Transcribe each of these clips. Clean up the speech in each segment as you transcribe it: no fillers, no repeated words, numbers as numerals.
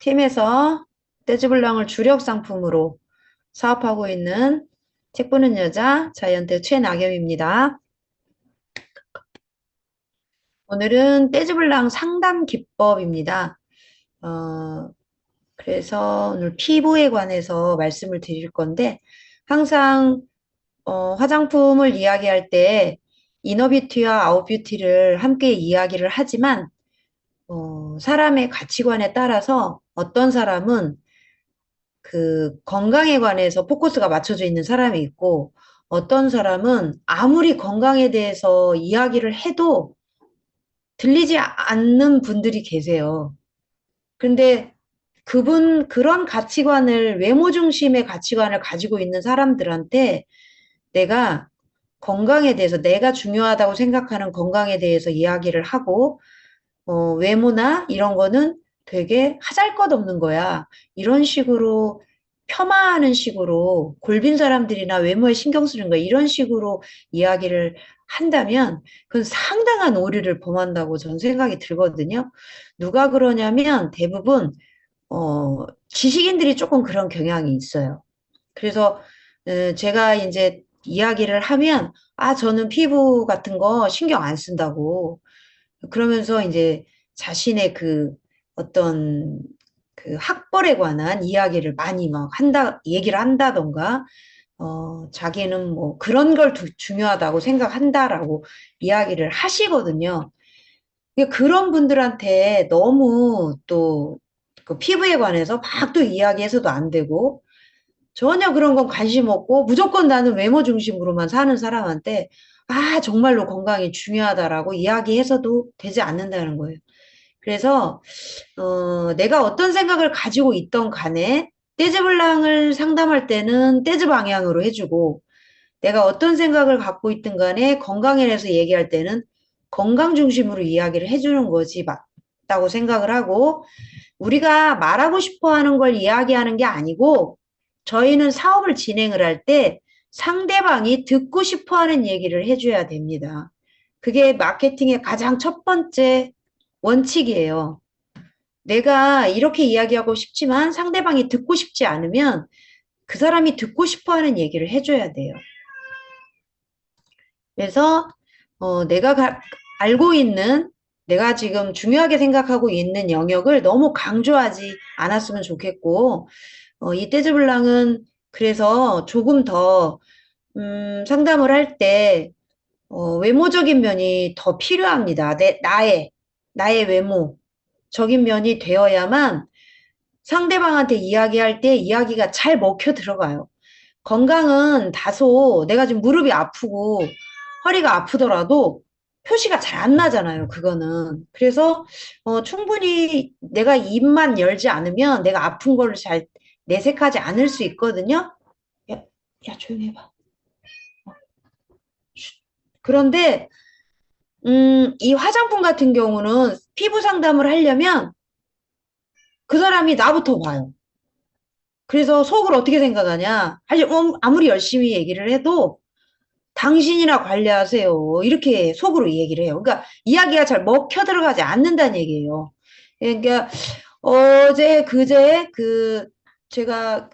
팀에서 떼즈블랑을 주력 상품으로 사업하고 있는 책 보는 여자 자이언트 최나겸입니다. 오늘은 떼즈블랑 상담 기법입니다. 어, 그래서 오늘 피부에 관해서 말씀을 드릴 건데 항상 화장품을 이야기할 때 이너뷰티와 아웃뷰티를 함께 이야기를 하지만 사람의 가치관에 따라서 어떤 사람은 그 건강에 관해서 포커스가 맞춰져 있는 사람이 있고 어떤 사람은 아무리 건강에 대해서 이야기를 해도 들리지 않는 분들이 계세요. 근데 그런 가치관을, 외모 중심의 가치관을 가지고 있는 사람들한테 내가 건강에 대해서, 내가 중요하다고 생각하는 건강에 대해서 이야기를 하고, 외모나 이런 거는 되게 하잘것없는 거야. 이런 식으로 폄하하는 식으로 골빈 사람들이나 외모에 신경 쓰는 거 이런 식으로 이야기를 한다면 그건 상당한 오류를 범한다고 저는 생각이 들거든요. 누가 그러냐면 대부분 지식인들이 조금 그런 경향이 있어요. 그래서 제가 이제 이야기를 하면 저는 피부 같은 거 신경 안 쓴다고 그러면서 이제 자신의 그 어떤 그 학벌에 관한 이야기를 많이 막 얘기를 한다던가, 자기는 뭐 그런 걸 중요하다고 생각한다라고 이야기를 하시거든요. 그런 분들한테 너무 또 그 피부에 관해서 막 또 이야기해서도 안 되고, 전혀 그런 건 관심 없고, 무조건 나는 외모 중심으로만 사는 사람한테, 정말로 건강이 중요하다라고 이야기해서도 되지 않는다는 거예요. 그래서 내가 어떤 생각을 가지고 있던 간에 떼즈블랑을 상담할 때는 떼즈 방향으로 해주고 내가 어떤 생각을 갖고 있든 간에 건강에 대해서 얘기할 때는 건강 중심으로 이야기를 해주는 거지 맞다고 생각을 하고 우리가 말하고 싶어 하는 걸 이야기하는 게 아니고 저희는 사업을 진행을 할 때 상대방이 듣고 싶어 하는 얘기를 해줘야 됩니다. 그게 마케팅의 가장 첫 번째 원칙이에요. 내가 이렇게 이야기하고 싶지만 상대방이 듣고 싶지 않으면 그 사람이 듣고 싶어 하는 얘기를 해줘야 돼요. 그래서 내가 알고 있는 내가 지금 중요하게 생각하고 있는 영역을 너무 강조하지 않았으면 좋겠고 이 떼즈블랑은 그래서 조금 더 상담을 할 때 외모적인 면이 더 필요합니다. 나의 외모적인 면이 되어야만 상대방한테 이야기할 때 이야기가 잘 먹혀 들어가요. 건강은 다소 내가 지금 무릎이 아프고 허리가 아프더라도 표시가 잘 안 나잖아요, 그거는. 그래서 충분히 내가 입만 열지 않으면 내가 아픈 거를 잘 내색하지 않을 수 있거든요. 야, 야, 조용히 해봐. 그런데 이 화장품 같은 경우는 피부 상담을 하려면 그 사람이 나부터 봐요. 그래서 속을 어떻게 생각하냐? 아무리 열심히 얘기를 해도 당신이나 관리하세요. 이렇게 속으로 얘기를 해요. 그러니까 이야기가 잘 먹혀 들어가지 않는다는 얘기예요. 그러니까 그제 제가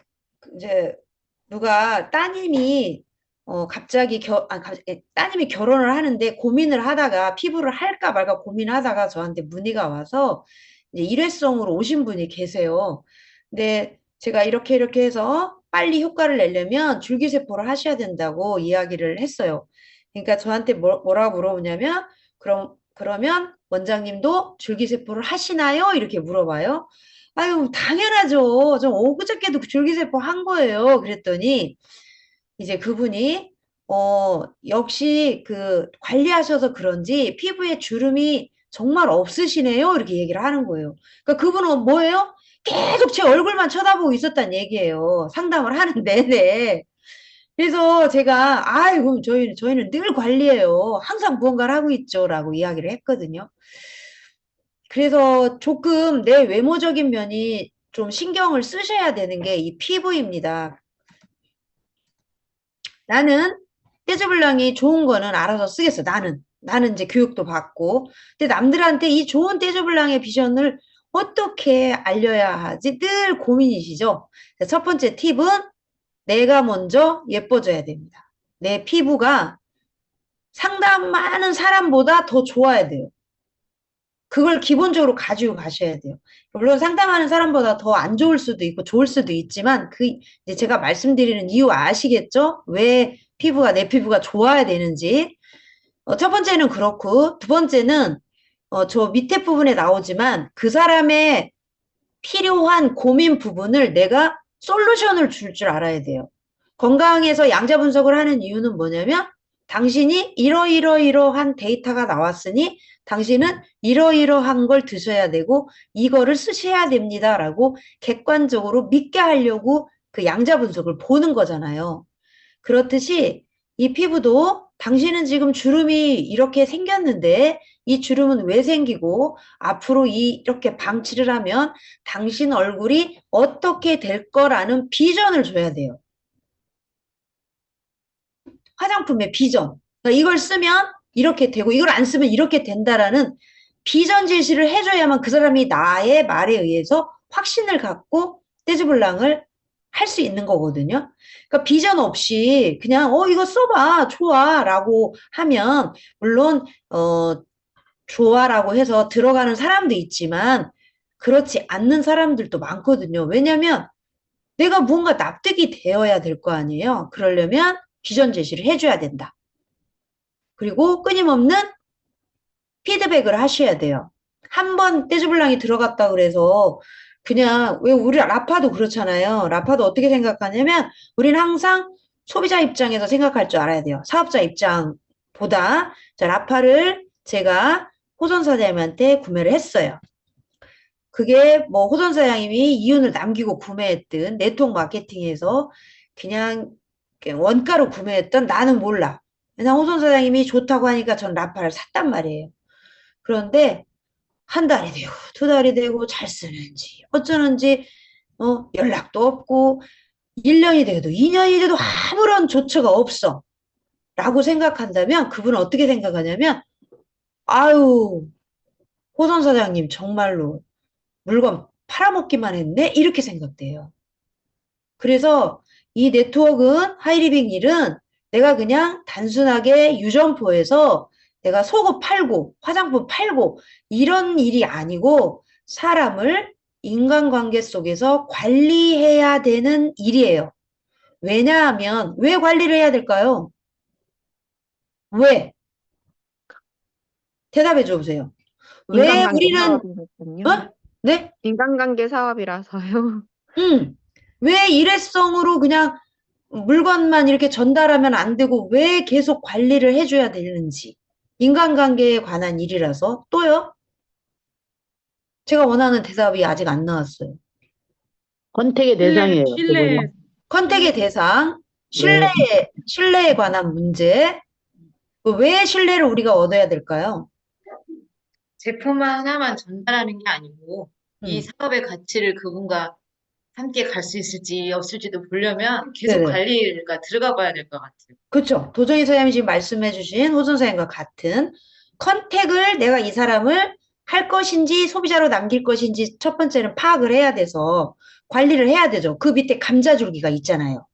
이제 누가 따님이 갑자기 따님이 결혼을 하는데 고민을 하다가 피부를 할까 말까 고민하다가 저한테 문의가 와서 이제 일회성으로 오신 분이 계세요. 근데 제가 이렇게 해서 빨리 효과를 내려면 줄기세포를 하셔야 된다고 이야기를 했어요. 그러니까 저한테 뭐라고 물어보냐면 그러면 원장님도 줄기세포를 하시나요? 이렇게 물어봐요. 아유, 당연하죠. 저 엊그저께도 줄기세포 한 거예요. 그랬더니 이제 그분이 역시 그 관리하셔서 그런지 피부에 주름이 정말 없으시네요. 이렇게 얘기를 하는 거예요. 그러니까 그분은 뭐예요? 계속 제 얼굴만 쳐다보고 있었단 얘기예요. 상담을 하는 내내. 그래서 제가 그럼 저희는 늘 관리해요. 항상 무언가를 하고 있죠라고 이야기를 했거든요. 그래서 조금 내 외모적인 면이 좀 신경을 쓰셔야 되는 게 이 피부입니다. 나는 떼즈블랑이 좋은 거는 알아서 쓰겠어. 나는 이제 교육도 받고. 근데 남들한테 이 좋은 떼즈블랑의 비전을 어떻게 알려야 하지? 늘 고민이시죠? 자, 첫 번째 팁은 내가 먼저 예뻐져야 됩니다. 내 피부가 상담하는 사람보다 더 좋아야 돼요. 그걸 기본적으로 가지고 가셔야 돼요. 물론 상담하는 사람보다 더 안 좋을 수도 있고 좋을 수도 있지만 그 이제 제가 말씀드리는 이유 아시겠죠? 왜 피부가 내 피부가 좋아야 되는지. 첫 번째는 그렇고 두 번째는 저 밑에 부분에 나오지만 그 사람의 필요한 고민 부분을 내가 솔루션을 줄 알아야 돼요. 건강에서 양자 분석을 하는 이유는 뭐냐면 당신이 이러이러이러한 데이터가 나왔으니 당신은 이러이러한 걸 드셔야 되고 이거를 쓰셔야 됩니다라고 객관적으로 믿게 하려고 그 양자 분석을 보는 거잖아요. 그렇듯이 이 피부도 당신은 지금 주름이 이렇게 생겼는데 이 주름은 왜 생기고 앞으로 이렇게 방치를 하면 당신 얼굴이 어떻게 될 거라는 비전을 줘야 돼요. 화장품의 비전. 그러니까 이걸 쓰면 이렇게 되고 이걸 안 쓰면 이렇게 된다라는 비전 제시를 해줘야만 그 사람이 나의 말에 의해서 확신을 갖고 떼즈블랑을 할 수 있는 거거든요. 그러니까 비전 없이 그냥 이거 써봐 좋아라고 하면 물론 좋아라고 해서 들어가는 사람도 있지만 그렇지 않는 사람들도 많거든요. 왜냐하면 내가 뭔가 납득이 되어야 될 거 아니에요. 그러려면 비전 제시를 해줘야 된다. 그리고 끊임없는 피드백을 하셔야 돼요. 한 번 떼주블랑이 들어갔다 그래서 그냥 왜 우리 라파도 그렇잖아요. 라파도 어떻게 생각하냐면 우리는 항상 소비자 입장에서 생각할 줄 알아야 돼요. 사업자 입장보다 자, 라파를 제가 호선 사장님한테 구매를 했어요. 그게 뭐 호선 사장님이 이윤을 남기고 구매했든 네트워크 마케팅에서 그냥 원가로 구매했던 나는 몰라. 그냥 호선 사장님이 좋다고 하니까 전 라파를 샀단 말이에요. 그런데 한 달이 되고 두 달이 되고 잘 쓰는지 어쩌는지 연락도 없고 1년이 돼도 2년이 돼도 아무런 조처가 없어. 라고 생각한다면 그분은 어떻게 생각하냐면 아유 호선 사장님 정말로 물건 팔아먹기만 했네? 이렇게 생각돼요. 그래서 이 네트워크는 하이리빙 일은 내가 그냥 단순하게 유점포에서 내가 속옷 팔고 화장품 팔고 이런 일이 아니고 사람을 인간관계 속에서 관리해야 되는 일이에요. 왜냐하면 왜 관리를 해야 될까요? 왜? 대답해 줘보세요. 왜 인간관계 우리는 사업이거든요. 네? 인간관계 사업이라서요. 왜 일회성으로 그냥 물건만 이렇게 전달하면 안 되고 왜 계속 관리를 해줘야 되는지. 인간관계에 관한 일이라서. 또요? 제가 원하는 대답이 아직 안 나왔어요. 선택의 신뢰, 대상이에요, 신뢰, 그분은. 컨택의 신뢰. 대상, 네. 신뢰에 관한 문제. 왜 신뢰를 우리가 얻어야 될까요? 제품 하나만 전달하는 게 아니고 이 음, 사업의 가치를 그분과 함께 갈 수 있을지 없을지도 보려면 계속 네네. 관리가 들어가 봐야 될 것 같아요. 그렇죠. 도정희 사장님이 지금 말씀해 주신 호준 사장님과 같은 컨택을 내가 이 사람을 할 것인지 소비자로 남길 것인지 첫 번째는 파악을 해야 돼서 관리를 해야 되죠. 그 밑에 감자줄기가 있잖아요.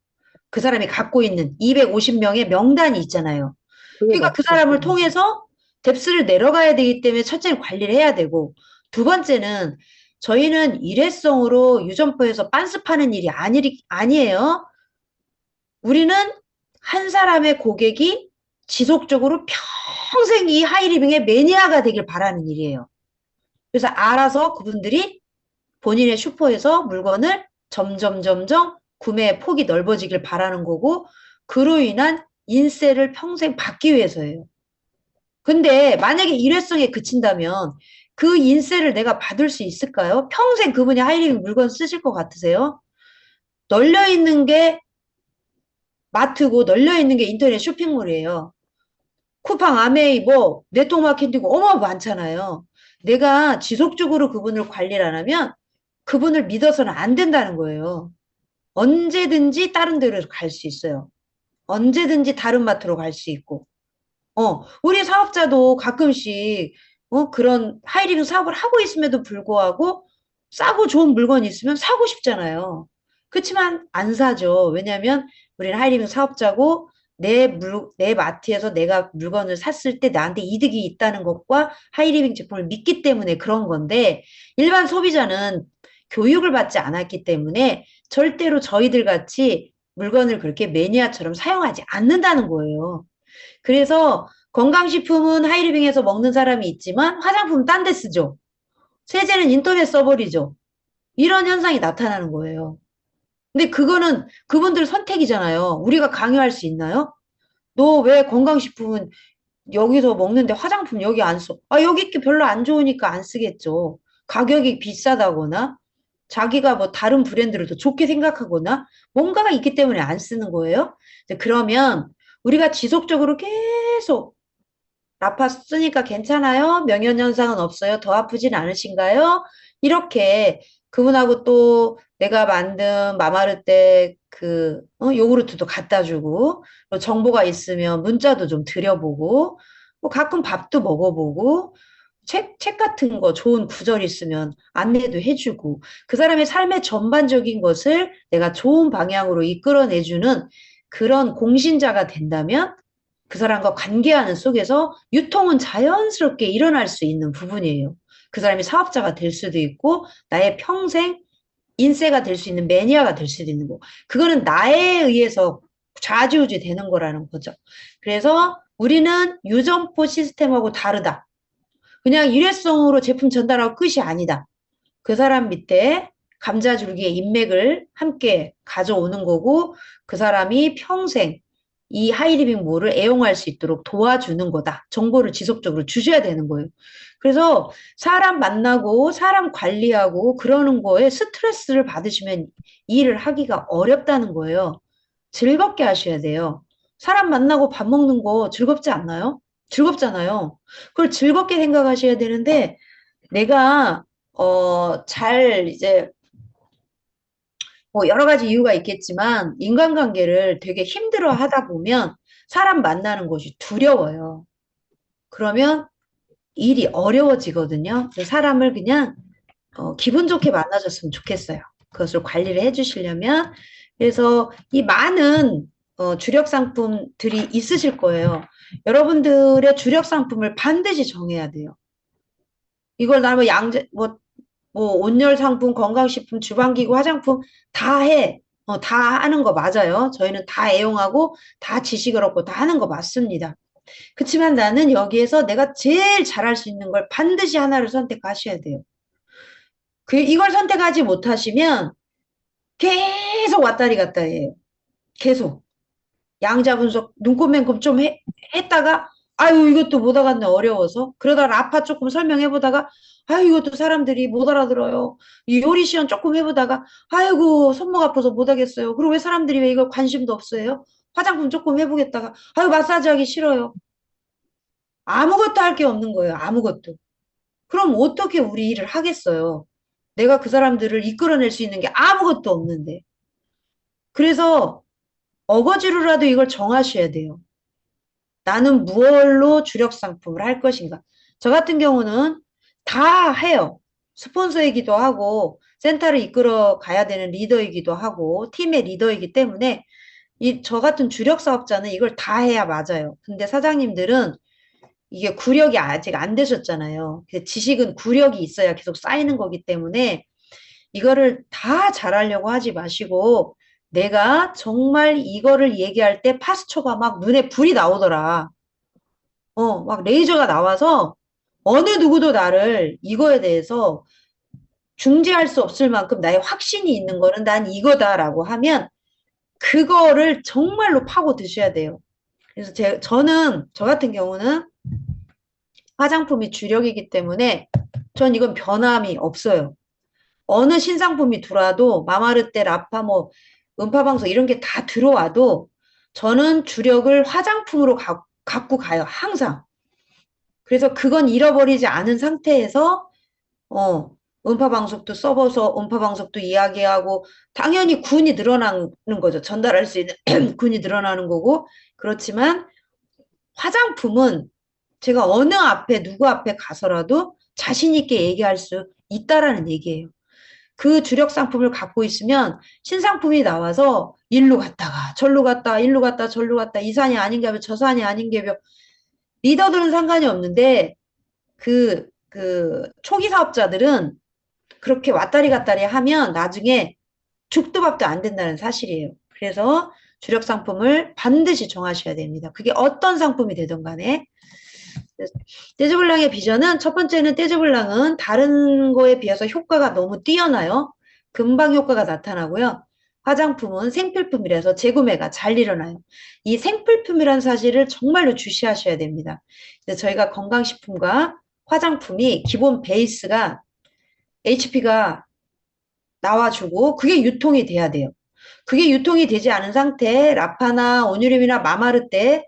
그 사람이 갖고 있는 250명의 명단이 있잖아요. 그게 그러니까 그 맞죠. 사람을 통해서 뎁스를 내려가야 되기 때문에 첫째는 관리를 해야 되고 두 번째는 저희는 일회성으로 유점포에서 빤스 파는 일이 아니에요. 우리는 한 사람의 고객이 지속적으로 평생 이 하이리빙의 매니아가 되길 바라는 일이에요. 그래서 알아서 그분들이 본인의 슈퍼에서 물건을 점점 구매의 폭이 넓어지길 바라는 거고 그로 인한 인세를 평생 받기 위해서예요. 근데 만약에 일회성에 그친다면 그 인세를 내가 받을 수 있을까요? 평생 그분이 하이리빙 물건 쓰실 것 같으세요? 널려 있는 게 마트고 널려 있는 게 인터넷 쇼핑몰이에요. 쿠팡, 아메이, 뭐 네트워크 마케팅 어마어마 많잖아요. 내가 지속적으로 그분을 관리를 안 하면 그분을 믿어서는 안 된다는 거예요. 언제든지 다른 데로 갈 수 있어요. 언제든지 다른 마트로 갈 수 있고. 우리 사업자도 가끔씩 그런 하이리빙 사업을 하고 있음에도 불구하고 싸고 좋은 물건이 있으면 사고 싶잖아요. 그렇지만 안 사죠. 왜냐하면 우리는 하이리빙 사업자고 내 마트에서 내가 물건을 샀을 때 나한테 이득이 있다는 것과 하이리빙 제품을 믿기 때문에 그런 건데 일반 소비자는 교육을 받지 않았기 때문에 절대로 저희들 같이 물건을 그렇게 매니아처럼 사용하지 않는다는 거예요. 그래서 건강식품은 하이리빙에서 먹는 사람이 있지만 화장품은 딴 데 쓰죠. 세제는 인터넷 써버리죠. 이런 현상이 나타나는 거예요. 근데 그거는 그분들 선택이잖아요. 우리가 강요할 수 있나요? 너 왜 건강식품은 여기서 먹는데 화장품 여기 안 써? 아, 여기 게 별로 안 좋으니까 안 쓰겠죠. 가격이 비싸다거나 자기가 뭐 다른 브랜드를 더 좋게 생각하거나 뭔가가 있기 때문에 안 쓰는 거예요. 이제 그러면 우리가 지속적으로 계속 라파 쓰니까 괜찮아요? 명현현상은 없어요? 더 아프진 않으신가요? 이렇게 그분하고 또 내가 만든 마마르때 요구르트도 갖다 주고 뭐 정보가 있으면 문자도 좀 드려보고 뭐 가끔 밥도 먹어보고 책 같은 거 좋은 구절 있으면 안내도 해주고 그 사람의 삶의 전반적인 것을 내가 좋은 방향으로 이끌어내주는 그런 공신자가 된다면 그 사람과 관계하는 속에서 유통은 자연스럽게 일어날 수 있는 부분이에요. 그 사람이 사업자가 될 수도 있고 나의 평생 인세가 될 수 있는 매니아가 될 수도 있는 거. 그거는 나에 의해서 좌지우지 되는 거라는 거죠. 그래서 우리는 유점포 시스템하고 다르다. 그냥 일회성으로 제품 전달하고 끝이 아니다. 그 사람 밑에 감자줄기의 인맥을 함께 가져오는 거고 그 사람이 평생 이 하이리빙 몰을 애용할 수 있도록 도와주는 거다. 정보를 지속적으로 주셔야 되는 거예요. 그래서 사람 만나고 사람 관리하고 그러는 거에 스트레스를 받으시면 이 일을 하기가 어렵다는 거예요. 즐겁게 하셔야 돼요. 사람 만나고 밥 먹는 거 즐겁지 않나요? 즐겁잖아요. 그걸 즐겁게 생각하셔야 되는데 내가 잘 이제 뭐 여러 가지 이유가 있겠지만 인간관계를 되게 힘들어 하다 보면 사람 만나는 것이 두려워요. 그러면 일이 어려워지거든요. 그래서 사람을 그냥 기분 좋게 만나줬으면 좋겠어요. 그것을 관리를 해주시려면 그래서 이 많은 주력 상품들이 있으실 거예요. 여러분들의 주력 상품을 반드시 정해야 돼요. 이걸 나뭐 양재 뭐 온열 상품, 건강식품, 주방기구, 화장품 다 해. 다 하는 거 맞아요. 저희는 다 애용하고 다 지식을 얻고 다 하는 거 맞습니다. 그렇지만 나는 여기에서 내가 제일 잘할 수 있는 걸 반드시 하나를 선택하셔야 돼요. 이걸 선택하지 못하시면 계속 왔다리 갔다 해요. 계속. 양자 분석 눈곱맨금 좀 했다가 아유 이것도 못 알아듣네 어려워서 그러다 라파 조금 설명해 보다가 아유 이것도 사람들이 못 알아들어요. 이 요리 시연 조금 해보다가 아이고 손목 아파서 못 하겠어요. 그리고 왜 사람들이 왜 이걸 관심도 없어요? 화장품 조금 해보겠다가 아유 마사지 하기 싫어요. 아무것도 할 게 없는 거예요. 아무것도. 그럼 어떻게 우리 일을 하겠어요? 내가 그 사람들을 이끌어낼 수 있는 게 아무것도 없는데. 그래서 어거지로라도 이걸 정하셔야 돼요. 나는 무얼로 주력 상품을 할 것인가. 저 같은 경우는 다 해요. 스폰서이기도 하고 센터를 이끌어 가야 되는 리더이기도 하고 팀의 리더이기 때문에 저 같은 주력 사업자는 이걸 다 해야 맞아요. 근데 사장님들은 이게 구력이 아직 안 되셨잖아요. 지식은 구력이 있어야 계속 쌓이는 거기 때문에 이거를 다 잘하려고 하지 마시고 내가 정말 이거를 얘기할 때 파스초가 막 눈에 불이 나오더라. 막 레이저가 나와서 어느 누구도 나를 이거에 대해서 중재할 수 없을 만큼 나의 확신이 있는 거는 난 이거다라고 하면 그거를 정말로 파고 드셔야 돼요. 그래서 저 같은 경우는 화장품이 주력이기 때문에 전 이건 변함이 없어요. 어느 신상품이 들어와도 마마르테, 라파, 뭐 음파방송 이런 게 다 들어와도 저는 주력을 화장품으로 갖고 가요. 항상. 그래서 그건 잃어버리지 않은 상태에서 음파방송도 써봐서 음파방송도 이야기하고 당연히 군이 늘어나는 거죠. 전달할 수 있는 군이 늘어나는 거고 그렇지만 화장품은 제가 어느 앞에 누구 앞에 가서라도 자신 있게 얘기할 수 있다라는 얘기예요. 그 주력 상품을 갖고 있으면 신상품이 나와서 일로 갔다가 절로 갔다 일로 갔다 절로 갔다 이 산이 아닌가 봐 저 산이 아닌가 봐 리더들은 상관이 없는데 그 초기 사업자들은 그렇게 왔다리 갔다리 하면 나중에 죽도 밥도 안 된다는 사실이에요. 그래서 주력 상품을 반드시 정하셔야 됩니다. 그게 어떤 상품이 되든 간에. 떼즈블랑의 비전은 첫 번째는 떼즈블랑은 다른 거에 비해서 효과가 너무 뛰어나요. 금방 효과가 나타나고요. 화장품은 생필품이라서 재구매가 잘 일어나요. 이 생필품이라는 사실을 정말로 주시하셔야 됩니다. 저희가 건강식품과 화장품이 기본 베이스가 HP가 나와주고 그게 유통이 돼야 돼요. 그게 유통이 되지 않은 상태에 라파나 오뉴림이나 마마르 때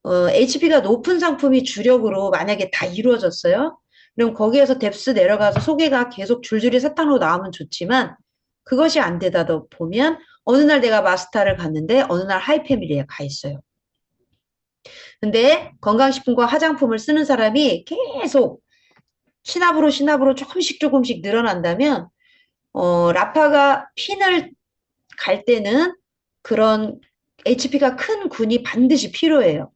HP가 높은 상품이 주력으로 만약에 다 이루어졌어요. 그럼 거기에서 뎁스 내려가서 소개가 계속 줄줄이 사탕으로 나오면 좋지만 그것이 안 되다 보면 어느 날 내가 마스타를 갔는데 어느 날 하이패밀리에 가 있어요. 근데 건강식품과 화장품을 쓰는 사람이 계속 시납으로 조금씩 늘어난다면 라파가 핀을 갈 때는 그런 HP가 큰 군이 반드시 필요해요.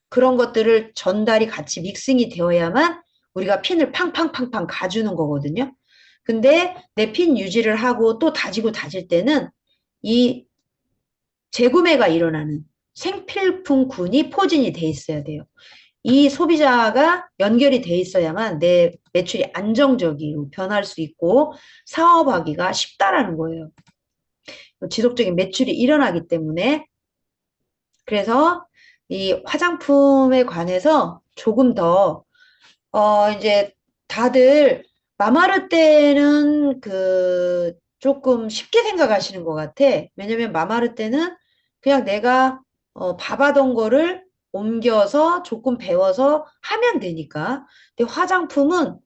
그런 것들을 전달이 같이 믹싱이 되어야만 우리가 핀을 팡팡팡팡 가주는 거거든요. 근데 내 핀 유지를 하고 또 다질 때는 이 재구매가 일어나는 생필품 군이 포진이 돼 있어야 돼요. 이 소비자가 연결이 돼 있어야만 내 매출이 안정적으로 변할 수 있고 사업하기가 쉽다라는 거예요. 지속적인 매출이 일어나기 때문에 그래서 이 화장품에 관해서 조금 더 이제 다들 마마르 때는 조금 쉽게 생각하시는 것 같아. 왜냐면 마마르 때는 그냥 내가 봐하던 거를 옮겨서 조금 배워서 하면 되니까. 근데 화장품은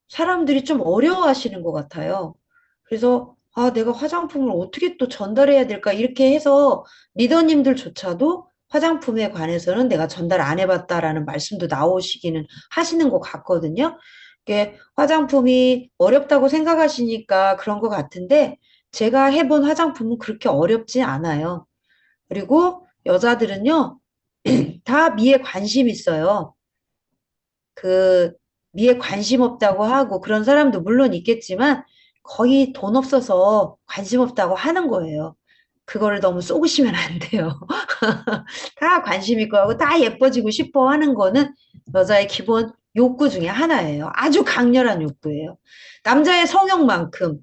사람들이 좀 어려워하시는 것 같아요. 그래서 아, 내가 화장품을 어떻게 또 전달해야 될까? 이렇게 해서 리더님들조차도 화장품에 관해서는 내가 전달 안 해봤다라는 말씀도 나오시기는 하시는 것 같거든요. 이게 화장품이 어렵다고 생각하시니까 그런 것 같은데 제가 해본 화장품은 그렇게 어렵지 않아요. 그리고 여자들은요, 다 미에 관심 있어요. 미에 관심 없다고 하고 그런 사람도 물론 있겠지만 거의 돈 없어서 관심 없다고 하는 거예요. 그거를 너무 쏘으시면 안 돼요. 다 관심 있고 하고 다 예뻐지고 싶어 하는 거는 여자의 기본 욕구 중에 하나예요. 아주 강렬한 욕구예요. 남자의 성욕만큼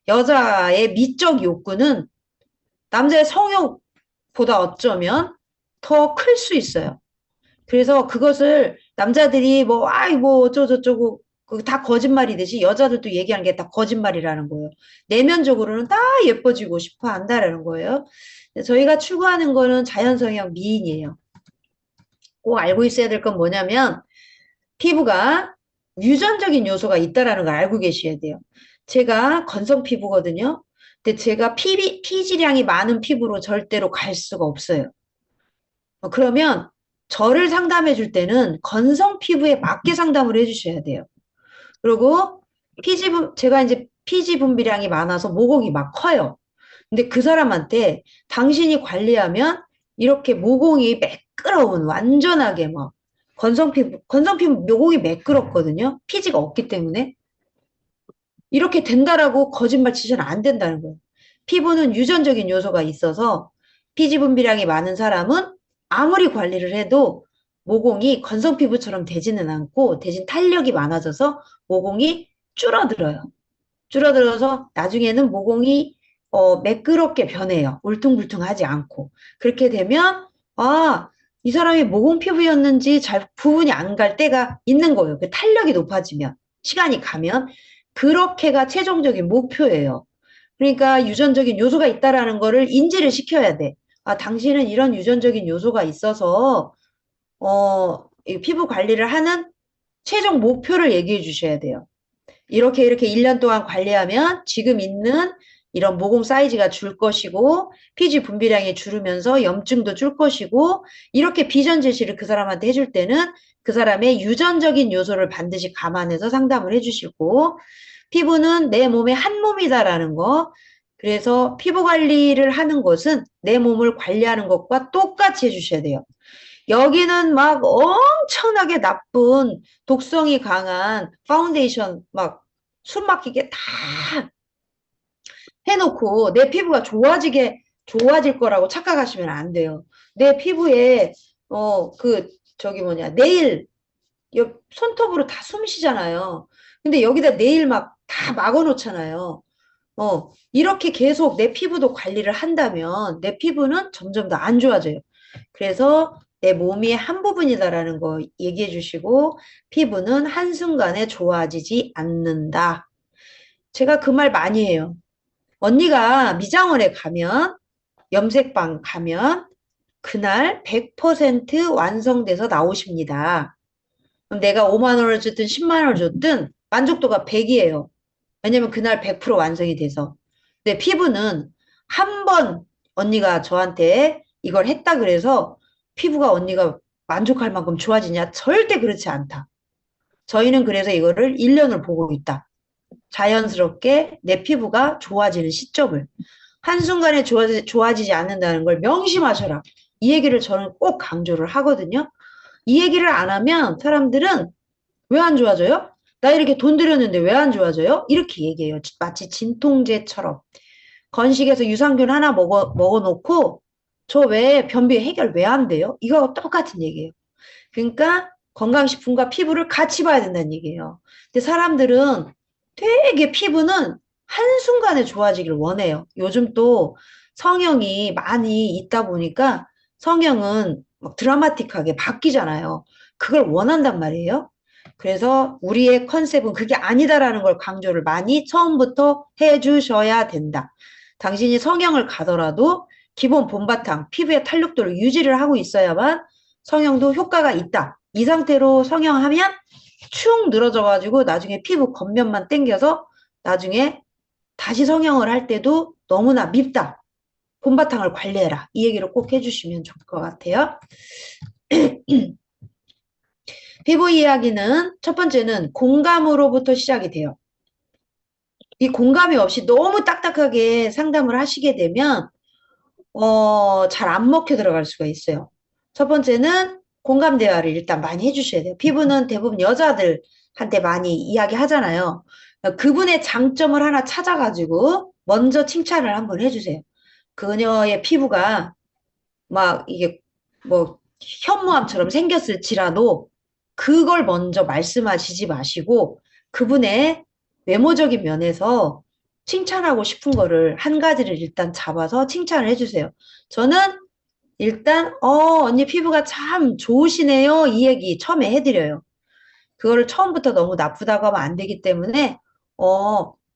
여자의 미적 욕구는 남자의 성욕보다 어쩌면 더 클 수 있어요. 그래서 그것을 남자들이 뭐, 아이, 뭐, 어쩌고저쩌고, 다 거짓말이듯이 여자들도 얘기하는 게 다 거짓말이라는 거예요. 내면적으로는 다 예뻐지고 싶어 한다라는 거예요. 저희가 추구하는 거는 자연성형 미인이에요. 꼭 알고 있어야 될 건 뭐냐면, 피부가 유전적인 요소가 있다라는 걸 알고 계셔야 돼요. 제가 건성 피부거든요. 근데 제가 피지량이 많은 피부로 절대로 갈 수가 없어요. 그러면 저를 상담해 줄 때는 건성 피부에 맞게 상담을 해 주셔야 돼요. 그리고 제가 이제 피지 분비량이 많아서 모공이 막 커요. 근데 그 사람한테 당신이 관리하면 이렇게 모공이 매끄러운 완전하게 막 건성 피부 모공이 매끄럽거든요. 피지가 없기 때문에. 이렇게 된다라고 거짓말 치셔는 안 된다는 거예요. 피부는 유전적인 요소가 있어서 피지 분비량이 많은 사람은 아무리 관리를 해도 모공이 건성 피부처럼 되지는 않고 대신 탄력이 많아져서 모공이 줄어들어요. 줄어들어서 나중에는 모공이 매끄럽게 변해요. 울퉁불퉁하지 않고. 그렇게 되면 아, 이 사람이 모공 피부였는지 잘 구분이 안 갈 때가 있는 거예요. 그 탄력이 높아지면 시간이 가면 그렇게가 최종적인 목표예요. 그러니까 유전적인 요소가 있다라는 거를 인지를 시켜야 돼. 아, 당신은 이런 유전적인 요소가 있어서 이 피부 관리를 하는 최종 목표를 얘기해 주셔야 돼요. 이렇게 1년 동안 관리하면 지금 있는 이런 모공 사이즈가 줄 것이고 피지 분비량이 줄으면서 염증도 줄 것이고 이렇게 비전 제시를 그 사람한테 해줄 때는 그 사람의 유전적인 요소를 반드시 감안해서 상담을 해주시고 피부는 내 몸의 한 몸이다라는 거. 그래서 피부 관리를 하는 것은 내 몸을 관리하는 것과 똑같이 해주셔야 돼요. 여기는 막 엄청나게 나쁜 독성이 강한 파운데이션 막 숨 막히게 다 해놓고 내 피부가 좋아질 거라고 착각하시면 안 돼요. 내 피부에 저기 뭐냐 네일 손톱으로 다 숨 쉬잖아요. 근데 여기다 네일 막 다 막아 놓잖아요. 이렇게 계속 내 피부도 관리를 한다면 내 피부는 점점 더 안 좋아져요. 그래서 내 몸이 한 부분이다라는 거 얘기해 주시고 피부는 한순간에 좋아지지 않는다. 제가 그 말 많이 해요. 언니가 미장원에 가면 염색방 가면 그날 100% 완성돼서 나오십니다. 그럼 내가 5만 원을 줬든 10만 원을 줬든 만족도가 100이에요. 왜냐면 그날 100% 완성이 돼서. 근데 피부는 한 번 언니가 저한테 이걸 했다 그래서 피부가 언니가 만족할 만큼 좋아지냐? 절대 그렇지 않다. 저희는 그래서 이거를 1년을 보고 있다. 자연스럽게 내 피부가 좋아지는 시점을. 한순간에 좋아지지 않는다는 걸 명심하셔라. 이 얘기를 저는 꼭 강조를 하거든요. 이 얘기를 안 하면 사람들은 왜 안 좋아져요? 나 이렇게 돈 들였는데 왜 안 좋아져요? 이렇게 얘기해요. 마치 진통제처럼. 건식에서 유산균 하나 먹어놓고 저 왜 변비 해결 왜 안 돼요? 이거하고 똑같은 얘기예요. 그러니까 건강식품과 피부를 같이 봐야 된다는 얘기예요. 근데 사람들은 되게 피부는 한순간에 좋아지길 원해요. 요즘 또 성형이 많이 있다 보니까 성형은 막 드라마틱하게 바뀌잖아요. 그걸 원한단 말이에요. 그래서 우리의 컨셉은 그게 아니다라는 걸 강조를 많이 처음부터 해주셔야 된다. 당신이 성형을 가더라도 기본 본바탕, 피부의 탄력도를 유지를 하고 있어야만 성형도 효과가 있다. 이 상태로 성형하면 축 늘어져가지고 나중에 피부 겉면만 당겨서 나중에 다시 성형을 할 때도 너무나 밉다. 본바탕을 관리해라. 이 얘기를 꼭 해주시면 좋을 것 같아요. 피부 이야기는 첫 번째는 공감으로부터 시작이 돼요. 이 공감이 없이 너무 딱딱하게 상담을 하시게 되면 잘 안 먹혀 들어갈 수가 있어요. 첫 번째는 공감 대화를 일단 많이 해주셔야 돼요. 피부는 대부분 여자들한테 많이 이야기하잖아요. 그분의 장점을 하나 찾아가지고 먼저 칭찬을 한번 해주세요. 그녀의 피부가 막 이게 뭐 현무암처럼 생겼을지라도 그걸 먼저 말씀하시지 마시고 그분의 외모적인 면에서 칭찬하고 싶은 거를 한 가지를 일단 잡아서 칭찬을 해주세요. 저는 일단 언니 피부가 참 좋으시네요. 이 얘기 처음에 해드려요. 그거를 처음부터 너무 나쁘다고 하면 안 되기 때문에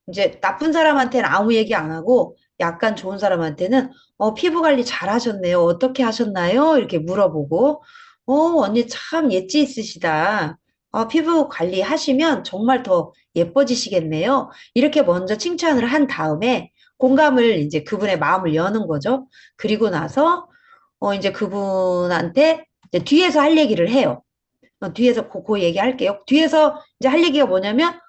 이제 나쁜 사람한테는 아무 얘기 안 하고 약간 좋은 사람한테는 피부 관리 잘 하셨네요. 어떻게 하셨나요? 이렇게 물어보고 언니 참 예지 있으시다. 피부 관리하시면 정말 더 예뻐지시겠네요. 이렇게 먼저 칭찬을 한 다음에 공감을 이제 그분의 마음을 여는 거죠. 그리고 나서 이제 그분한테 이제 뒤에서 할 얘기를 해요. 뒤에서 그 얘기할게요. 뒤에서 이제 할 얘기가 뭐냐면,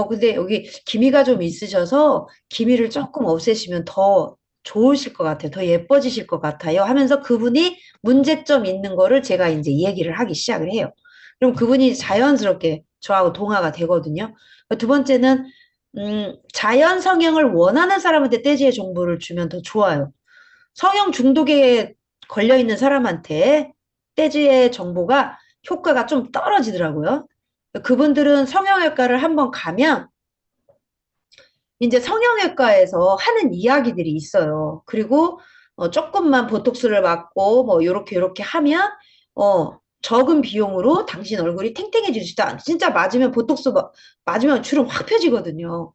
근데 여기 기미가 좀 있으셔서 기미를 조금 없애시면 더 좋으실 것 같아요. 더 예뻐지실 것 같아요. 하면서 그분이 문제점 있는 거를 제가 이제 얘기를 하기 시작을 해요. 그럼 그분이 자연스럽게 저하고 동화가 되거든요. 두 번째는, 자연 성형을 원하는 사람한테 떼지의 정보를 주면 더 좋아요. 성형 중독에 걸려 있는 사람한테 떼지의 정보가 효과가 좀 떨어지더라고요. 그분들은 성형외과를 한번 가면 이제 성형외과에서 하는 이야기들이 있어요. 그리고 조금만 보톡스를 맞고 뭐 요렇게 하면 적은 비용으로 당신 얼굴이 탱탱해질 수 있다. 진짜 맞으면 보톡스 맞으면 주름 확 펴지거든요.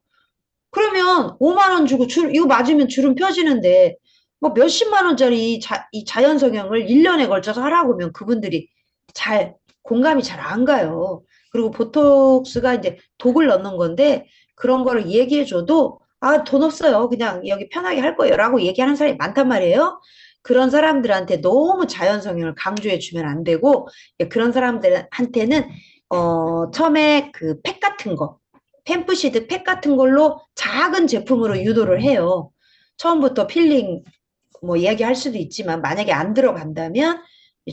그러면 5만 원 주고 이거 맞으면 주름 펴지는데 뭐 몇십만 원짜리 이 자연 성형을 1년에 걸쳐서 하라고 하면 그분들이 공감이 잘 안 가요. 그리고 보톡스가 이제 독을 넣는 건데 그런 거를 얘기해줘도 돈 없어요. 그냥 여기 편하게 할 거예요. 라고 얘기하는 사람이 많단 말이에요. 그런 사람들한테 너무 자연 성형을 강조해 주면 안 되고 그런 사람들한테는 처음에 그 팩 같은 거 팸프시드 팩 같은 걸로 작은 제품으로 유도를 해요. 처음부터 필링 뭐 이야기할 수도 있지만 만약에 안 들어간다면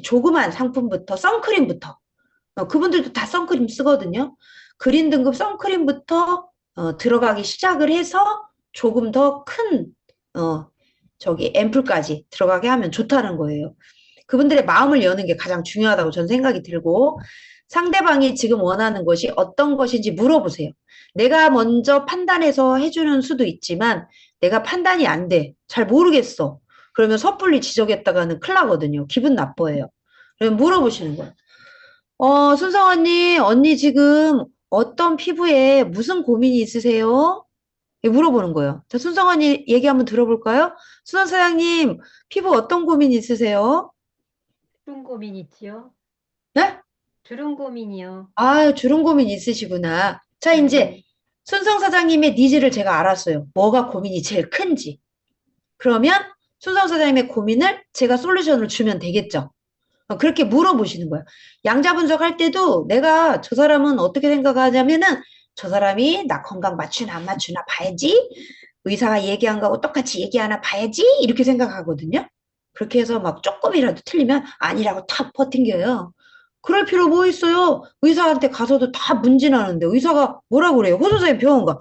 조그만 상품부터 선크림부터 그분들도 다 선크림 쓰거든요. 그린 등급 선크림부터 들어가기 시작을 해서 조금 더 큰 저기 앰플까지 들어가게 하면 좋다는 거예요. 그분들의 마음을 여는 게 가장 중요하다고 저는 생각이 들고 상대방이 지금 원하는 것이 어떤 것인지 물어보세요. 내가 먼저 판단해서 해주는 수도 있지만 내가 판단이 안 돼. 잘 모르겠어. 그러면 섣불리 지적했다가는 큰일 나거든요. 기분 나빠요. 그러면 물어보시는 거예요. 순성 언니 지금 어떤 피부에 무슨 고민이 있으세요? 물어보는 거예요. 자, 순성 언니 얘기 한번 들어볼까요? 순성 사장님, 피부 어떤 고민 있으세요? 주름 고민 있지요? 네? 주름 고민이요. 아, 주름 고민 있으시구나. 자, 이제 순성 사장님의 니즈를 제가 알았어요. 뭐가 고민이 제일 큰지. 그러면 순성 사장님의 고민을 제가 솔루션을 주면 되겠죠. 그렇게 물어보시는 거예요. 양자 분석할 때도 내가 저 사람은 어떻게 생각하냐면은 저 사람이 나 건강 맞추나 안 맞추나 봐야지. 의사가 얘기한 거하고 똑같이 얘기하나 봐야지. 이렇게 생각하거든요. 그렇게 해서 막 조금이라도 틀리면 아니라고 탁 버팅겨요. 그럴 필요 뭐 있어요? 의사한테 가서도 다 문진하는데 의사가 뭐라 그래요? 호소 선생님 병원 가.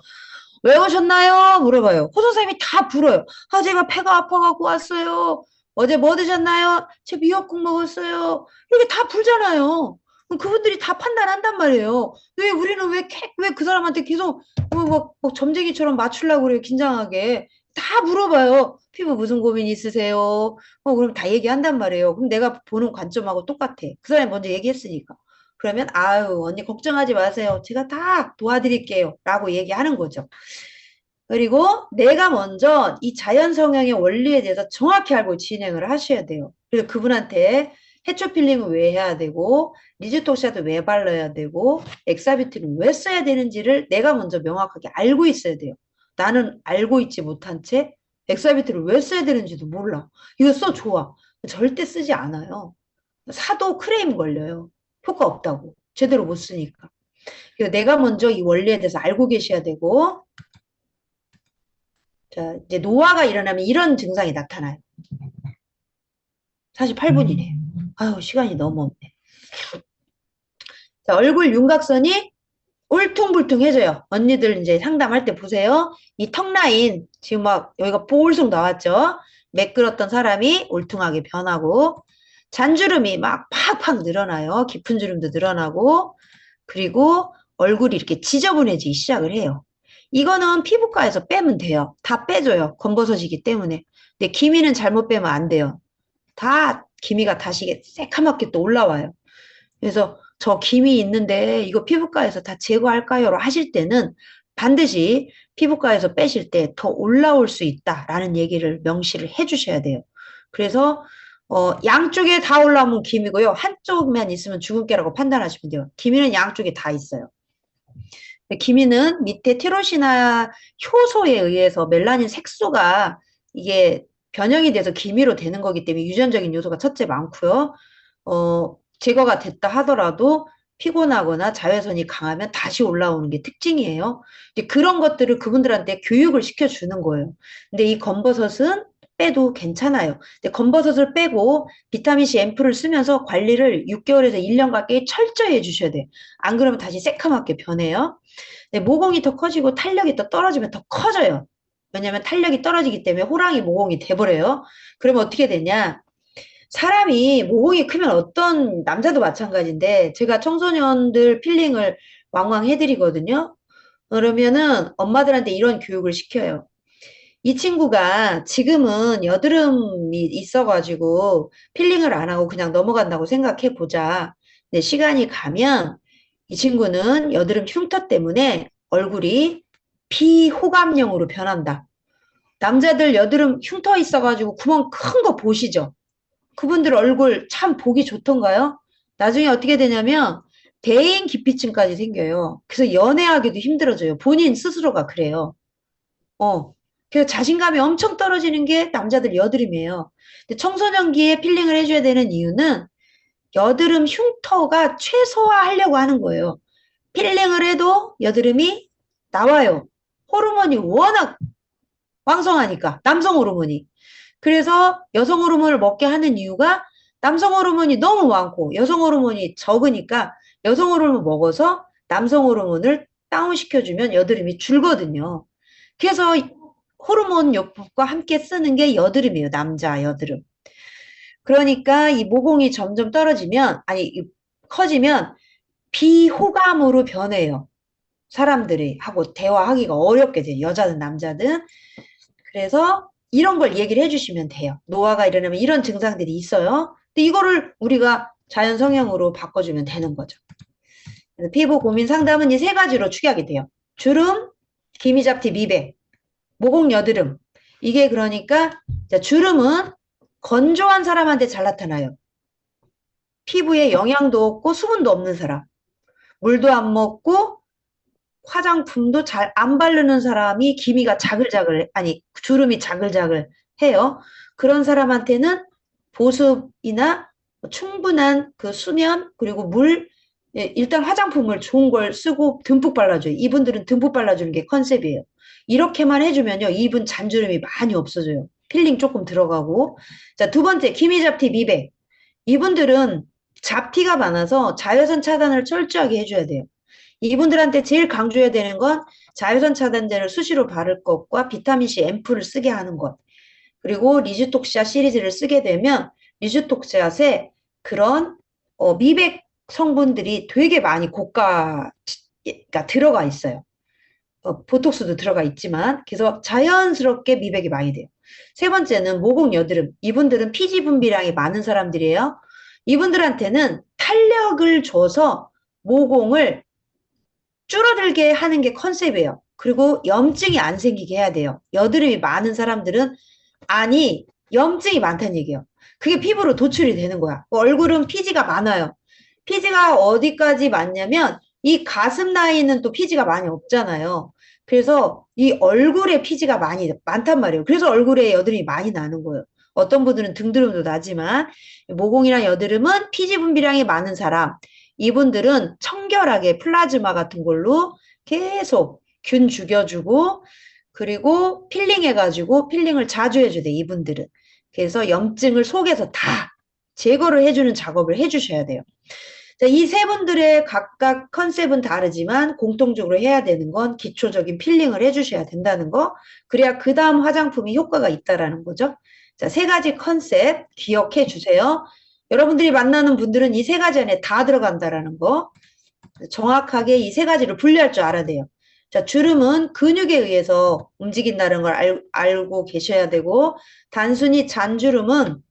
왜 오셨나요? 물어봐요. 호소 선생님이 다 불어요. 아, 제가 배가 아파갖고 왔어요. 어제 뭐 드셨나요? 제 미역국 먹었어요. 이렇게 다 불잖아요. 그럼 그분들이 다 판단한단 말이에요. 왜 우리는 왜 그 사람한테 계속 뭐 점쟁이처럼 맞추려고 그래요, 긴장하게. 다 물어봐요. 피부 무슨 고민 있으세요? 그럼 다 얘기한단 말이에요. 그럼 내가 보는 관점하고 똑같아. 그 사람이 먼저 얘기했으니까. 그러면 아유, 언니 걱정하지 마세요. 제가 다 도와드릴게요. 라고 얘기하는 거죠. 그리고 내가 먼저 이 자연 성형의 원리에 대해서 정확히 알고 진행을 하셔야 돼요. 그래서 그분한테 해초 필링은 왜 해야 되고 리즈톡샤도 왜 발라야 되고 엑사비트는 왜 써야 되는지를 내가 먼저 명확하게 알고 있어야 돼요. 나는 알고 있지 못한 채 엑사비트를 왜 써야 되는지도 몰라. 이거 써 좋아. 절대 쓰지 않아요. 사도 크레임 걸려요. 효과 없다고. 제대로 못 쓰니까. 그래서 내가 먼저 이 원리에 대해서 알고 계셔야 되고 자, 이제 노화가 일어나면 이런 증상이 나타나요. 48분이네. 아유, 시간이 너무 없네. 자, 얼굴 윤곽선이 울퉁불퉁해져요. 언니들 이제 상담할 때 보세요. 이 턱 라인, 지금 막 여기가 볼속 나왔죠? 매끄렀던 사람이 울퉁하게 변하고, 잔주름이 막 팍팍 늘어나요. 깊은 주름도 늘어나고, 그리고 얼굴이 이렇게 지저분해지기 시작을 해요. 이거는 피부과에서 빼면 돼요. 다 빼줘요. 검버섯이기 때문에. 근데 기미는 잘못 빼면 안 돼요. 다 기미가 다시 새카맣게 또 올라와요. 그래서 저 기미 있는데 이거 피부과에서 다 제거할까요? 하실 때는 반드시 피부과에서 빼실 때 더 올라올 수 있다라는 얘기를 명시를 해주셔야 돼요. 그래서 양쪽에 다 올라오면 기미고요. 한쪽만 있으면 주근깨라고 판단하시면 돼요. 기미는 양쪽에 다 있어요. 기미는 밑에 티로시나 효소에 의해서 멜라닌 색소가 이게 변형이 돼서 기미로 되는 거기 때문에 유전적인 요소가 첫째 많고요. 제거가 됐다 하더라도 피곤하거나 자외선이 강하면 다시 올라오는 게 특징이에요. 이제 그런 것들을 그분들한테 교육을 시켜주는 거예요. 근데 이 검버섯은 빼도 괜찮아요. 근데 검버섯을 빼고 비타민C 앰플을 쓰면서 관리를 6개월에서 1년 가까이 철저히 해주셔야 돼요. 안 그러면 다시 새카맣게 변해요. 근데 모공이 더 커지고 탄력이 더 떨어지면 더 커져요. 왜냐하면 탄력이 떨어지기 때문에 호랑이 모공이 돼버려요. 그러면 어떻게 되냐? 사람이 모공이 크면 어떤 남자도 마찬가지인데 제가 청소년들 필링을 왕왕 해드리거든요. 그러면은 엄마들한테 이런 교육을 시켜요. 이 친구가 지금은 여드름이 있어가지고 필링을 안 하고 그냥 넘어간다고 생각해 보자. 근데 시간이 가면 이 친구는 여드름 흉터 때문에 얼굴이 비호감형으로 변한다. 남자들 여드름 흉터 있어가지고 구멍 큰 거 보시죠? 그분들 얼굴 참 보기 좋던가요? 나중에 어떻게 되냐면 대인 기피증까지 생겨요. 그래서 연애하기도 힘들어져요. 본인 스스로가 그래요. 그래서 자신감이 엄청 떨어지는 게 남자들 여드름이에요. 근데 청소년기에 필링을 해줘야 되는 이유는 여드름 흉터가 최소화하려고 하는 거예요. 필링을 해도 여드름이 나와요. 호르몬이 워낙 왕성하니까, 남성 호르몬이. 그래서 여성 호르몬을 먹게 하는 이유가 남성 호르몬이 너무 많고 여성 호르몬이 적으니까 여성 호르몬을 먹어서 남성 호르몬을 다운시켜주면 여드름이 줄거든요. 그래서 호르몬 요법과 함께 쓰는 게 여드름이에요. 남자 여드름. 그러니까 이 모공이 점점 떨어지면, 아니, 커지면 비호감으로 변해요. 사람들이 하고 대화하기가 어렵게 돼요. 여자든 남자든. 그래서 이런 걸 얘기를 해주시면 돼요. 노화가 일어나면 이런 증상들이 있어요. 근데 이거를 우리가 자연 성형으로 바꿔주면 되는 거죠. 그래서 피부 고민 상담은 이 세 가지로 축약이 돼요. 주름, 기미잡티, 미백, 모공 여드름. 이게 그러니까 자, 주름은 건조한 사람한테 잘 나타나요. 피부에 영양도 없고 수분도 없는 사람. 물도 안 먹고 화장품도 잘 안 바르는 사람이 기미가 자글자글, 아니, 주름이 자글자글 해요. 그런 사람한테는 보습이나 충분한 그 수면, 그리고 물, 예, 일단 화장품을 좋은 걸 쓰고 듬뿍 발라줘요. 이분들은 듬뿍 발라주는 게 컨셉이에요. 이렇게만 해주면요, 이분 잔주름이 많이 없어져요. 필링 조금 들어가고. 자, 두 번째, 기미잡티 미백. 이분들은 잡티가 많아서 자외선 차단을 철저하게 해줘야 돼요. 이분들한테 제일 강조해야 되는 건 자외선 차단제를 수시로 바를 것과 비타민C 앰플을 쓰게 하는 것. 그리고 리주톡시아 시리즈를 쓰게 되면 리주톡시아에 그런 미백 성분들이 되게 많이 고가가 들어가 있어요. 보톡스도 들어가 있지만 그래서 자연스럽게 미백이 많이 돼요. 세 번째는 모공 여드름. 이분들은 피지 분비량이 많은 사람들이에요. 이분들한테는 탄력을 줘서 모공을 줄어들게 하는 게 컨셉이에요. 그리고 염증이 안 생기게 해야 돼요. 여드름이 많은 사람들은 아니 염증이 많다는 얘기예요. 그게 피부로 도출이 되는 거야. 얼굴은 피지가 많아요. 피지가 어디까지 많냐면 이 가슴 라인은 또 피지가 많이 없잖아요. 그래서 이 얼굴에 피지가 많단 말이에요. 그래서 얼굴에 여드름이 많이 나는 거예요. 어떤 분들은 등드름도 나지만 모공이나 여드름은 피지 분비량이 많은 사람, 이분들은 청결하게 플라즈마 같은 걸로 계속 균 죽여주고 그리고 필링 해가지고 필링을 자주 해줘야 돼, 이분들은. 그래서 염증을 속에서 다 제거를 해주는 작업을 해주셔야 돼요. 자, 이 세 분들의 각각 컨셉은 다르지만 공통적으로 해야 되는 건 기초적인 필링을 해주셔야 된다는 거. 그래야 그 다음 화장품이 효과가 있다라는 거죠. 자, 세 가지 컨셉 기억해 주세요. 여러분들이 만나는 분들은 이 세 가지 안에 다 들어간다라는 거. 정확하게 이 세 가지를 분리할 줄 알아야 돼요. 자, 주름은 근육에 의해서 움직인다는 걸 알고 계셔야 되고, 단순히 잔주름은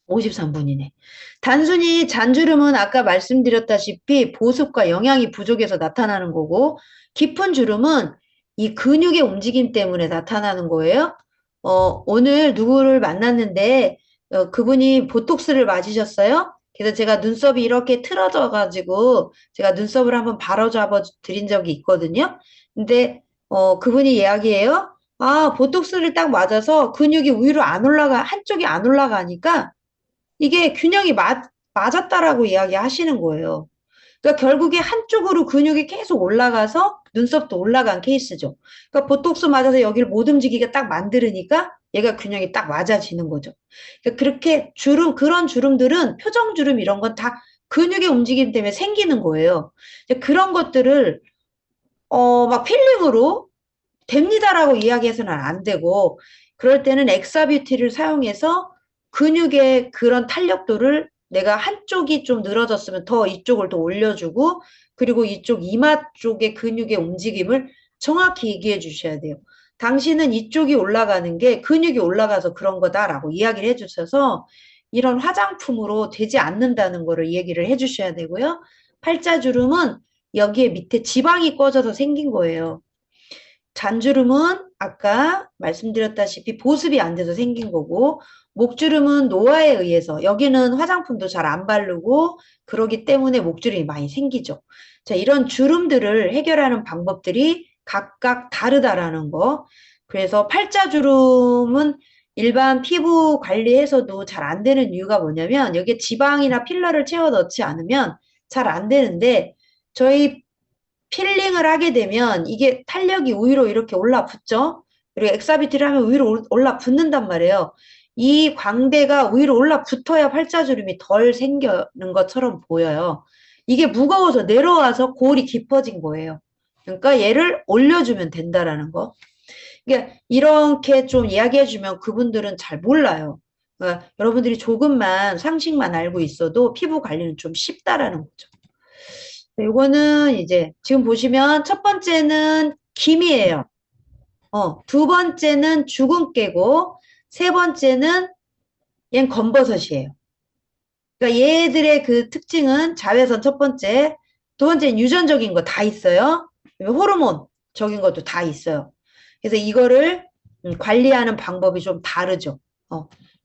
53분이네. 단순히 잔주름은 아까 말씀드렸다시피 보습과 영양이 부족해서 나타나는 거고, 깊은 주름은 이 근육의 움직임 때문에 나타나는 거예요. 오늘 누구를 만났는데, 그분이 보톡스를 맞으셨어요? 그래서 제가 눈썹이 이렇게 틀어져가지고, 제가 눈썹을 한번 바로잡아 드린 적이 있거든요. 근데, 그분이 이야기해요. 아, 보톡스를 딱 맞아서 근육이 위로 안 올라가, 한쪽이 안 올라가니까, 이게 균형이 맞았다라고 이야기하시는 거예요. 그러니까 결국에 한쪽으로 근육이 계속 올라가서 눈썹도 올라간 케이스죠. 그러니까 보톡스 맞아서 여기를 못 움직이게 딱 만들으니까 얘가 균형이 딱 맞아지는 거죠. 그러니까 그렇게 그런 주름들은 표정 주름 이런 건 다 근육의 움직임 때문에 생기는 거예요. 그런 것들을 막 필링으로 됩니다라고 이야기해서는 안 되고 그럴 때는 엑사뷰티를 사용해서 근육의 그런 탄력도를 내가 한쪽이 좀 늘어졌으면 더 이쪽을 더 올려주고 그리고 이쪽 이마 쪽의 근육의 움직임을 정확히 얘기해 주셔야 돼요. 당신은 이쪽이 올라가는 게 근육이 올라가서 그런 거다라고 이야기를 해주셔서 이런 화장품으로 되지 않는다는 거를 얘기를 해주셔야 되고요. 팔자주름은 여기에 밑에 지방이 꺼져서 생긴 거예요. 잔주름은 아까 말씀드렸다시피 보습이 안 돼서 생긴 거고 목주름은 노화에 의해서 여기는 화장품도 잘 안 바르고 그러기 때문에 목주름이 많이 생기죠. 자, 이런 주름들을 해결하는 방법들이 각각 다르다라는 거. 그래서 팔자주름은 일반 피부 관리해서도 잘 안 되는 이유가 뭐냐면 여기에 지방이나 필러를 채워 넣지 않으면 잘 안 되는데 저희 필링을 하게 되면 이게 탄력이 위로 이렇게 올라붙죠? 그리고 엑사비티를 하면 위로 올라붙는단 말이에요. 이 광대가 위로 올라붙어야 팔자주름이 덜 생기는 것처럼 보여요. 이게 무거워서 내려와서 골이 깊어진 거예요. 그러니까 얘를 올려주면 된다라는 거. 그러니까 이렇게 좀 이야기해주면 그분들은 잘 몰라요. 그러니까 여러분들이 조금만 상식만 알고 있어도 피부 관리는 좀 쉽다라는 거죠. 이거는 이제 지금 보시면 첫 번째는 김이에요. 두 번째는 주근깨고 세 번째는 얘는 검버섯이에요. 그러니까 얘들의 그 특징은 자외선 첫 번째, 두 번째는 유전적인 거 다 있어요. 호르몬적인 것도 다 있어요. 그래서 이거를 관리하는 방법이 좀 다르죠.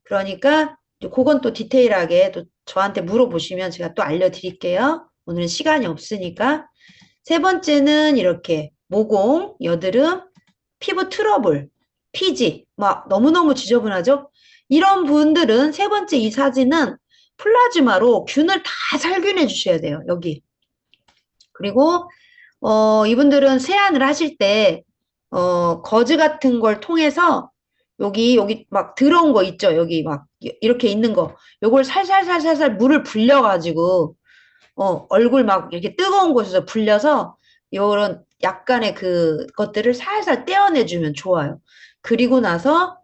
그러니까 그건 또 디테일하게 또 저한테 물어보시면 제가 또 알려드릴게요. 오늘은 시간이 없으니까. 세 번째는 이렇게 모공, 여드름, 피부 트러블, 피지, 막 너무너무 지저분하죠? 이런 분들은 세 번째 이 사진은 플라즈마로 균을 다 살균해 주셔야 돼요. 여기. 그리고 이분들은 세안을 하실 때 거즈 같은 걸 통해서 여기 막 들어온 거 있죠? 여기 막 이렇게 있는 거. 요걸 살살살살살 물을 불려가지고 얼굴 막 이렇게 뜨거운 곳에서 불려서 요런 약간의 그 것들을 살살 떼어내주면 좋아요. 그리고 나서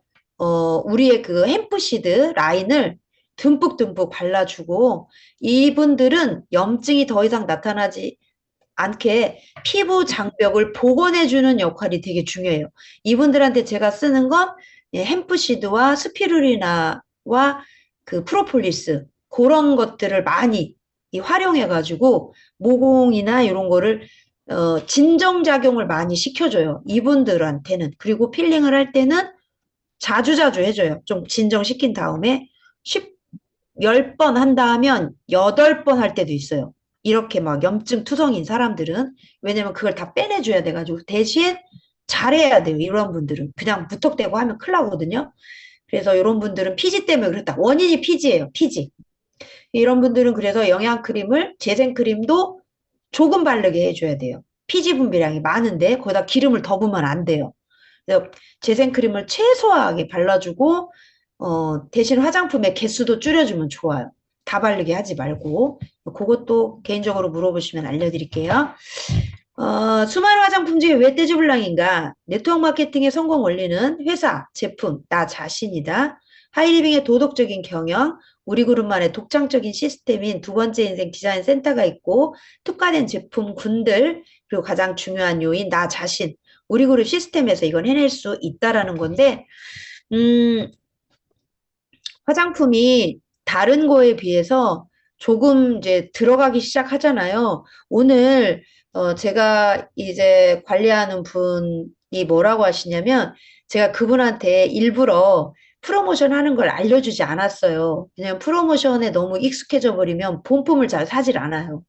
우리의 그 햄프시드 라인을 듬뿍듬뿍 발라주고 이분들은 염증이 더 이상 나타나지 않게 피부 장벽을 복원해주는 역할이 되게 중요해요. 이분들한테 제가 쓰는 건 햄프시드와 스피루리나와 그 프로폴리스 그런 것들을 많이 활용해가지고 모공이나 이런 거를 진정작용을 많이 시켜줘요. 이분들한테는. 그리고 필링을 할 때는 자주자주 해줘요. 좀 진정시킨 다음에 10번 한다 하면 8번 할 때도 있어요. 이렇게 막 염증 투성인 사람들은. 왜냐면 그걸 다 빼내줘야 돼가지고 대신 잘해야 돼요. 이런 분들은. 그냥 무턱대고 하면 큰일 나거든요. 그래서 이런 분들은 피지 때문에 그렇다. 원인이 피지예요. 피지. 이런 분들은 그래서 영양크림을, 재생크림도 조금 바르게 해줘야 돼요. 피지 분비량이 많은데 거기다 기름을 더 부으면 안 돼요. 그래서 재생크림을 최소하게 발라주고 대신 화장품의 개수도 줄여주면 좋아요. 다 바르게 하지 말고. 그것도 개인적으로 물어보시면 알려드릴게요. 수많은 화장품 중에 왜 떼주블랑인가? 네트워크 마케팅의 성공 원리는 회사, 제품, 나 자신이다. 하이리빙의 도덕적인 경영, 우리 그룹만의 독창적인 시스템인 두 번째 인생 디자인 센터가 있고 특화된 제품 군들, 그리고 가장 중요한 요인 나 자신, 우리 그룹 시스템에서 이건 해낼 수 있다라는 건데 화장품이 다른 거에 비해서 조금 이제 들어가기 시작하잖아요. 오늘 제가 이제 관리하는 분이 뭐라고 하시냐면 제가 그분한테 일부러 프로모션 하는 걸 알려주지 않았어요. 그냥 프로모션에 너무 익숙해져 버리면 본품을 잘 사질 않아요.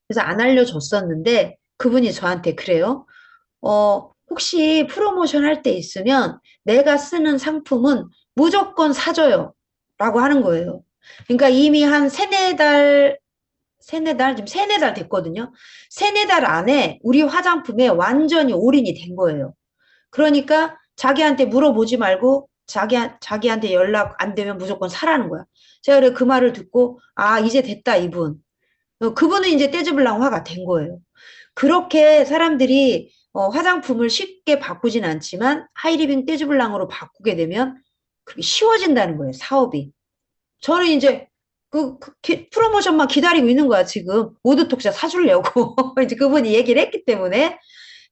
그래서 안 알려줬었는데 그분이 저한테 그래요. 혹시 프로모션 할 때 있으면 내가 쓰는 상품은 무조건 사줘요. 라고 하는 거예요. 그러니까 이미 한 지금 세네 달 됐거든요. 세네 달 안에 우리 화장품에 완전히 올인이 된 거예요. 그러니까 자기한테 물어보지 말고 자기한테 연락 안 되면 무조건 사라는 거야. 제가 그래 그 말을 듣고 아 이제 됐다 이분. 그분은 이제 떼즈블랑 화가 된 거예요. 그렇게 사람들이 화장품을 쉽게 바꾸진 않지만 하이리빙 떼즈블랑으로 바꾸게 되면 그게 쉬워진다는 거예요, 사업이. 저는 이제 프로모션만 기다리고 있는 거야, 지금. 모두톡샷 사주려고. 이제 그분이 얘기를 했기 때문에.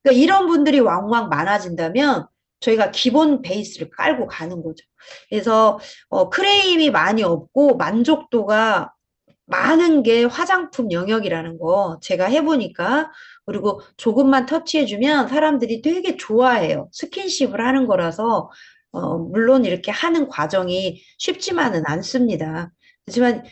그러니까 이런 분들이 왕왕 많아진다면 저희가 기본 베이스를 깔고 가는 거죠. 그래서 크레임이 많이 없고 만족도가 많은 게 화장품 영역이라는 거 제가 해보니까 그리고 조금만 터치해주면 사람들이 되게 좋아해요. 스킨십을 하는 거라서 물론 이렇게 하는 과정이 쉽지만은 않습니다. 하지만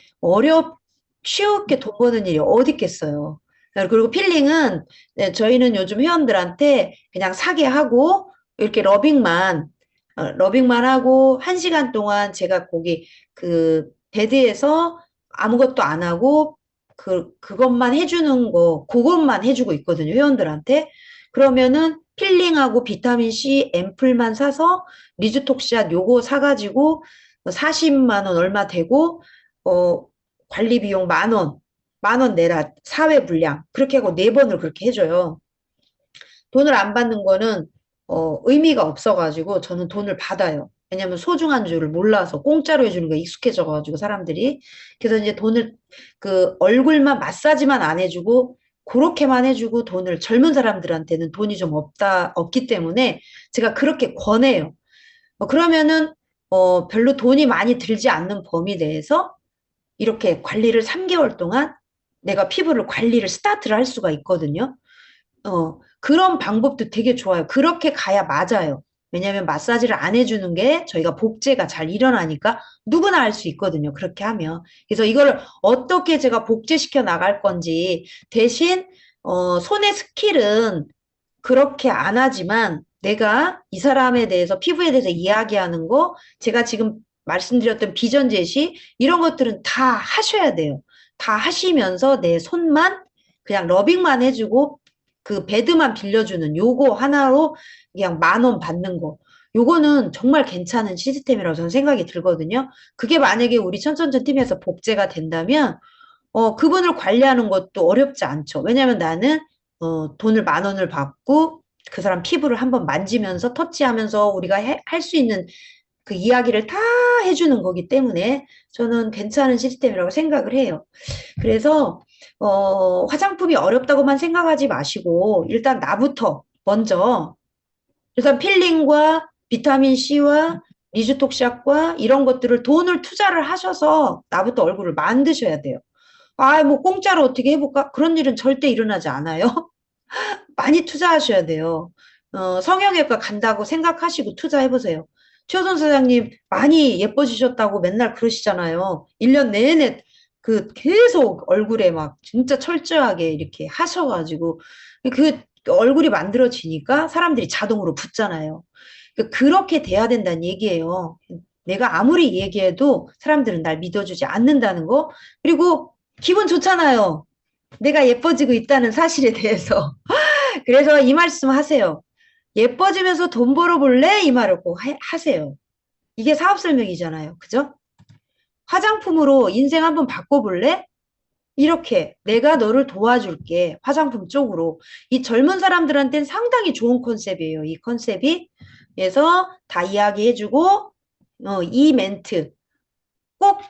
쉽게 돈 버는 일이 어디 있겠어요. 그리고 필링은 네, 저희는 요즘 회원들한테 그냥 사게 하고 이렇게 러빙만 하고 1시간 동안 제가 거기 그 베드에서 아무것도 안 하고 그것만 해주는 거, 그것만 해주고 있거든요, 회원들한테. 그러면은 필링하고 비타민 C 앰플만 사서 리주톡샷 요거 사가지고 40만 원 얼마 되고, 관리 비용 만 원 내라, 사회 분량. 그렇게 하고 4번을 그렇게 해줘요. 돈을 안 받는 거는 의미가 없어가지고 저는 돈을 받아요. 왜냐면 소중한 줄을 몰라서 공짜로 해주는 거 익숙해져가지고 사람들이. 그래서 이제 돈을 그 얼굴만 마사지만 안 해주고 그렇게만 해주고 돈을 젊은 사람들한테는 돈이 좀 없기 때문에 제가 그렇게 권해요. 그러면은 별로 돈이 많이 들지 않는 범위 내에서 이렇게 관리를 3개월 동안 내가 피부를 관리를 스타트를 할 수가 있거든요. 그런 방법도 되게 좋아요. 그렇게 가야 맞아요. 왜냐하면 마사지를 안 해주는 게 저희가 복제가 잘 일어나니까 누구나 할 수 있거든요. 그렇게 하면. 그래서 이거를 어떻게 제가 복제시켜 나갈 건지 대신, 손의 스킬은 그렇게 안 하지만 내가 이 사람에 대해서 피부에 대해서 이야기하는 거, 제가 지금 말씀드렸던 비전 제시, 이런 것들은 다 하셔야 돼요. 다 하시면서 내 손만 그냥 러빙만 해주고 그 베드만 빌려주는 요거 하나로 그냥 10,000원 받는 거. 요거는 정말 괜찮은 시스템이라고 저는 생각이 들거든요. 그게 만약에 우리 천천천 팀에서 복제가 된다면, 그분을 관리하는 것도 어렵지 않죠. 왜냐면 나는, 돈을 10,000원을 받고 그 사람 피부를 한번 만지면서 터치하면서 우리가 할 수 있는 그 이야기를 다 해주는 거기 때문에 저는 괜찮은 시스템이라고 생각을 해요. 그래서 화장품이 어렵다고만 생각하지 마시고 일단 나부터 먼저 일단 필링과 비타민 C와 리주톡샷과 이런 것들을 돈을 투자를 하셔서 나부터 얼굴을 만드셔야 돼요. 아, 뭐 공짜로 어떻게 해볼까? 그런 일은 절대 일어나지 않아요. 많이 투자하셔야 돼요. 성형외과 간다고 생각하시고 투자해보세요. 최호선 사장님 많이 예뻐지셨다고 맨날 그러시잖아요. 1년 내내 계속 얼굴에 막 진짜 철저하게 이렇게 하셔가지고 그 얼굴이 만들어지니까 사람들이 자동으로 붙잖아요. 그렇게 돼야 된다는 얘기예요. 내가 아무리 얘기해도 사람들은 날 믿어주지 않는다는 거. 그리고 기분 좋잖아요. 내가 예뻐지고 있다는 사실에 대해서. 그래서 이 말씀 하세요. 예뻐지면서 돈 벌어볼래? 이 말을 꼭 하세요. 이게 사업 설명이잖아요. 그죠? 화장품으로 인생 한번 바꿔볼래? 이렇게 내가 너를 도와줄게. 화장품 쪽으로. 이 젊은 사람들한테는 상당히 좋은 컨셉이에요. 이 컨셉이. 그래서 다 이야기해주고 이 멘트 꼭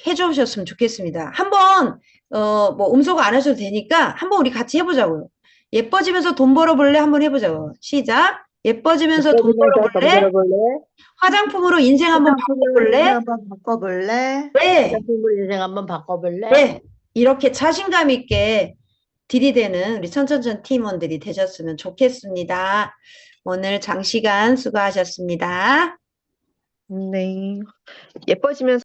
해주셨으면 좋겠습니다. 한번 뭐 음소거 안 하셔도 되니까 한번 우리 같이 해보자고요. 예뻐지면서 돈 벌어볼래? 한번 해보자고요. 시작. 예뻐지면서 돈 벌어볼래? 화장품으로 인생 한번 바꿔볼래? 한번 바꿔볼래? 네. 화장품으로 인생 한번 바꿔볼래? 네. 이렇게 자신감 있게 들이대는 우리 천천천 팀원들이 되셨으면 좋겠습니다. 오늘 장시간 수고하셨습니다. 네. 예뻐지면서